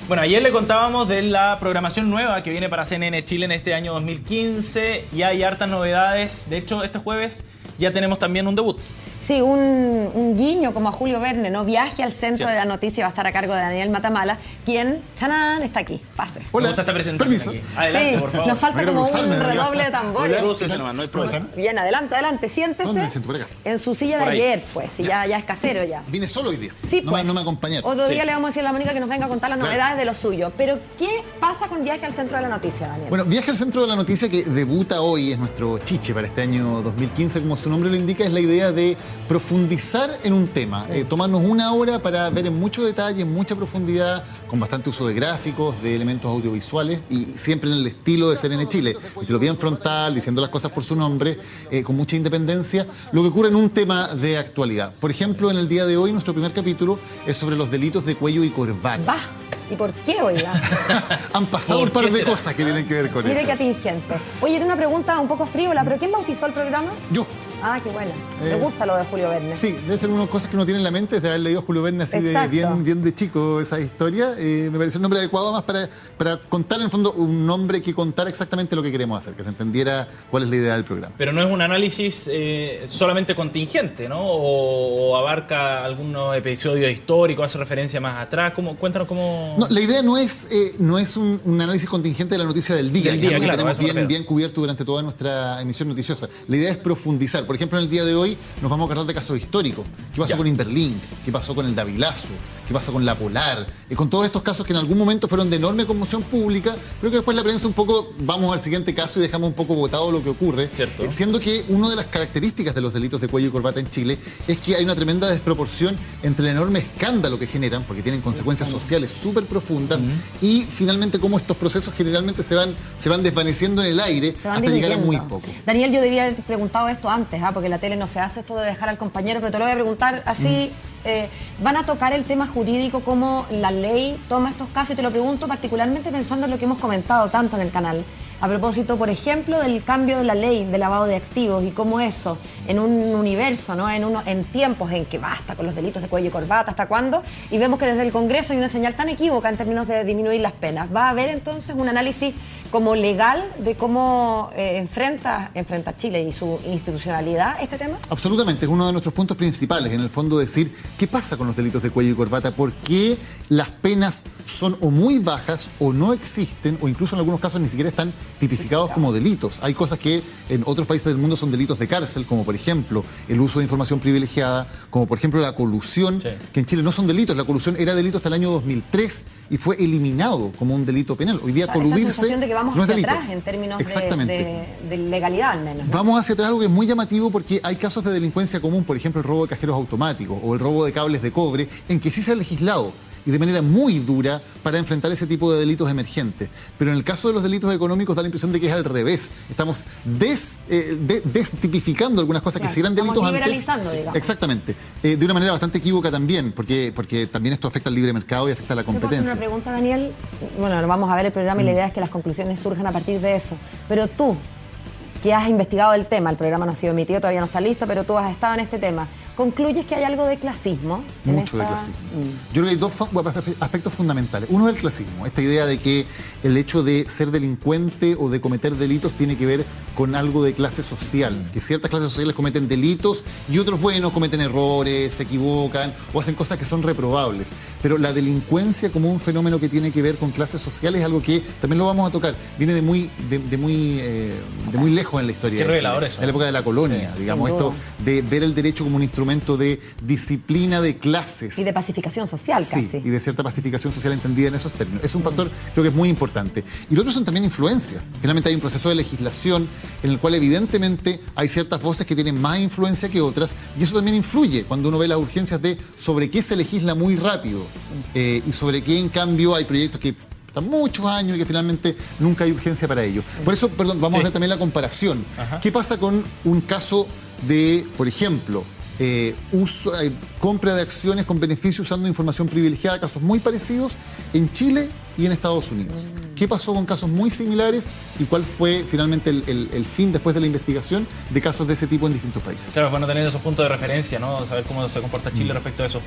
Bueno, ayer le contábamos de la programación nueva que viene para CNN Chile en este año 2015 y hay hartas novedades. De hecho, este jueves ya tenemos también un debut. Sí, un guiño como a Julio Verne, ¿no? Viaje al centro Sí. de la noticia va a estar a cargo de Daniel Matamala, quien, ¡chanán!, está aquí. Pase. Hola. ¿Cómo está esta presentación Permiso. aquí? Adelante, Sí, por favor. nos falta Voy a como un cruzarme, ¿verdad? redoble de tambores. Crúcese nomás, no hay problema. Bien, adelante, siéntese. ¿Dónde me siento? Por acá. En su silla de Por ahí. ayer, pues, si ya es casero ya. Vine solo hoy día. Sí, no, pues. no me acompañaron. Otro día Sí. le vamos a decir a la Mónica que nos venga a contar las Claro. novedades de lo suyo. Pero, ¿qué pasa con Viaje al Centro de la Noticia, Daniel? Bueno, Viaje al Centro de la Noticia, que debuta hoy, es nuestro chiche para este año 2015, como su nombre lo indica, es la idea de profundizar en un tema, tomarnos una hora para ver en mucho detalle, en mucha profundidad, con bastante uso de gráficos, de elementos audiovisuales y siempre en el estilo de CNN Chile, estilo bien frontal, diciendo las cosas por su nombre, con mucha independencia, lo que ocurre en un tema de actualidad. Por ejemplo, en el día de hoy, nuestro primer capítulo es sobre los delitos de cuello y corbata. Va. ¿Y por qué, oiga? Han pasado ¿Por un par qué de será? cosas que tienen que ver con Mire eso. qué atingente. Oye, tengo una pregunta un poco frívola, ¿pero quién bautizó el programa? Yo. Ah, qué bueno. Me gusta lo de Julio Verne. Sí, debe ser una cosa que uno tiene en la mente, de haber leído a Julio Verne así de Exacto. bien de chico esa historia. Me pareció un nombre adecuado más para contar en el fondo un nombre que contara exactamente lo que queremos hacer, que se entendiera cuál es la idea del programa. Pero no es un análisis solamente contingente, ¿no? O abarca algunos episodios históricos, hace referencia más atrás. Cuéntanos cómo... No, la idea no es un análisis contingente de la noticia del día, Del que es día, algo que claro, a eso me tenemos refiero. bien cubierto durante toda nuestra emisión noticiosa. La idea es profundizar. Por ejemplo, en el día de hoy nos vamos a acordar de casos históricos. ¿Qué pasó Ya. con Inverlink? ¿Qué pasó con el Davilazo? ¿Qué pasa con la Polar? Con todos estos casos que en algún momento fueron de enorme conmoción pública, pero que después la prensa un poco, vamos al siguiente caso y dejamos un poco botado lo que ocurre. Cierto. Siendo que una de las características de los delitos de cuello y corbata en Chile es que hay una tremenda desproporción entre el enorme escándalo que generan, porque tienen consecuencias sociales súper profundas, y finalmente cómo estos procesos generalmente se van desvaneciendo en el aire Se van hasta llegar a muy diluyendo. poco. Daniel, yo debía haber preguntado esto antes, porque en la tele no se hace esto de dejar al compañero, pero te lo voy a preguntar así. ¿Van a tocar el tema jurídico, cómo la ley toma estos casos? Y te lo pregunto particularmente pensando en lo que hemos comentado tanto en el canal. A propósito, por ejemplo, del cambio de la ley de lavado de activos y cómo eso, en un universo, ¿no? en tiempos en que basta con los delitos de cuello y corbata, ¿hasta cuándo? Y vemos que desde el Congreso hay una señal tan equívoca en términos de disminuir las penas. ¿Va a haber entonces un análisis como legal de cómo enfrenta Chile y su institucionalidad este tema? Absolutamente, es uno de nuestros puntos principales, en el fondo decir qué pasa con los delitos de cuello y corbata, por qué las penas son o muy bajas o no existen o incluso en algunos casos ni siquiera están tipificados como delitos. Hay cosas que en otros países del mundo son delitos de cárcel, como por ejemplo el uso de información privilegiada, como por ejemplo la colusión, Sí. que en Chile no son delitos. La colusión era delito hasta el año 2003 y fue eliminado como un delito penal. Hoy día Esa coludirse sensación de que vamos no es hacia delito. atrás en términos Exactamente. de legalidad al menos, ¿no? Vamos hacia atrás, algo que es muy llamativo porque hay casos de delincuencia común, por ejemplo el robo de cajeros automáticos o el robo de cables de cobre, en que sí se ha legislado y de manera muy dura para enfrentar ese tipo de delitos emergentes. Pero en el caso de los delitos económicos da la impresión de que es al revés. Estamos destipificando algunas cosas Claro, que si eran estamos delitos antes. liberalizando, digamos. Exactamente. De una manera bastante equívoca también, porque también esto afecta al libre mercado y afecta a la ¿Te puedo hacer competencia. una pregunta, Daniel? Bueno, vamos a ver el programa y la idea es que las conclusiones surjan a partir de eso. Pero tú, que has investigado el tema, el programa no ha sido emitido, todavía no está listo, pero tú has estado en este tema, ¿concluyes que hay algo de clasismo? en Mucho de esta- clasismo. Yo creo que hay dos aspectos fundamentales. Uno es el clasismo, esta idea de que el hecho de ser delincuente o de cometer delitos tiene que ver con algo de clase social, que ciertas clases sociales cometen delitos y otros, bueno, cometen errores, se equivocan o hacen cosas que son reprobables. Pero la delincuencia como un fenómeno que tiene que ver con clases sociales es algo que también lo vamos a tocar. Viene de muy lejos en la historia. Qué de revelador Chile, eso. de la época de la colonia, Sí, digamos, sin esto duda. de ver el derecho como un instrumento de disciplina de clases. Y de pacificación social, Sí, casi. y de cierta pacificación social entendida en esos términos. Es un factor, creo que es muy importante. Y lo otro son también influencias. Finalmente hay un proceso de legislación en el cual evidentemente hay ciertas voces que tienen más influencia que otras, y eso también influye cuando uno ve las urgencias de sobre qué se legisla muy rápido y sobre qué en cambio hay proyectos que están muchos años y que finalmente nunca hay urgencia para ello. Por eso, perdón, vamos Sí. a hacer también la comparación. Ajá. ¿Qué pasa con un caso de, por ejemplo, compra de acciones con beneficio usando información privilegiada, casos muy parecidos en Chile y en Estados Unidos? ¿Qué pasó con casos muy similares y cuál fue finalmente el fin después de la investigación de casos de ese tipo en distintos países? Claro, es bueno tener esos puntos de referencia, ¿no? Saber cómo se comporta Chile respecto a eso.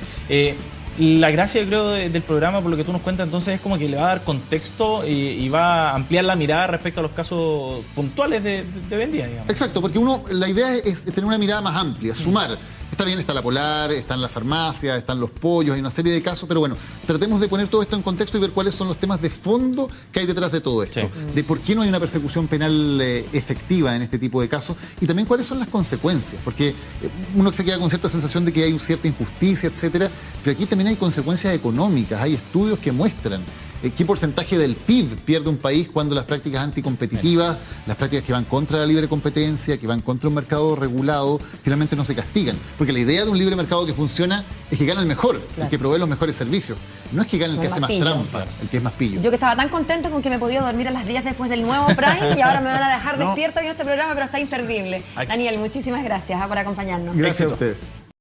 La gracia, creo, del programa, por lo que tú nos cuentas, entonces es como que le va a dar contexto y va a ampliar la mirada respecto a los casos puntuales de hoy en día, digamos. Exacto, porque la idea es tener una mirada más amplia, sumar. Está bien, está la Polar, están las farmacias, están los pollos, hay una serie de casos, pero bueno, tratemos de poner todo esto en contexto y ver cuáles son los temas de fondo que hay detrás de todo esto. Sí. De por qué no hay una persecución penal efectiva en este tipo de casos y también cuáles son las consecuencias, porque uno se queda con cierta sensación de que hay cierta injusticia, etcétera, pero aquí también hay consecuencias económicas, hay estudios que muestran qué porcentaje del PIB pierde un país cuando las prácticas anticompetitivas, las prácticas que van contra la libre competencia, que van contra un mercado regulado, finalmente no se castigan. Porque la idea de un libre mercado que funciona es que gana el mejor, el que provee los mejores servicios. No es que gane el que hace más trampa, el que es más pillo. Yo que estaba tan contenta con que me podía dormir a las 10 después del nuevo Prime y ahora me van a dejar despierta viendo este programa, pero está imperdible. Daniel, muchísimas gracias por acompañarnos. Gracias a ustedes.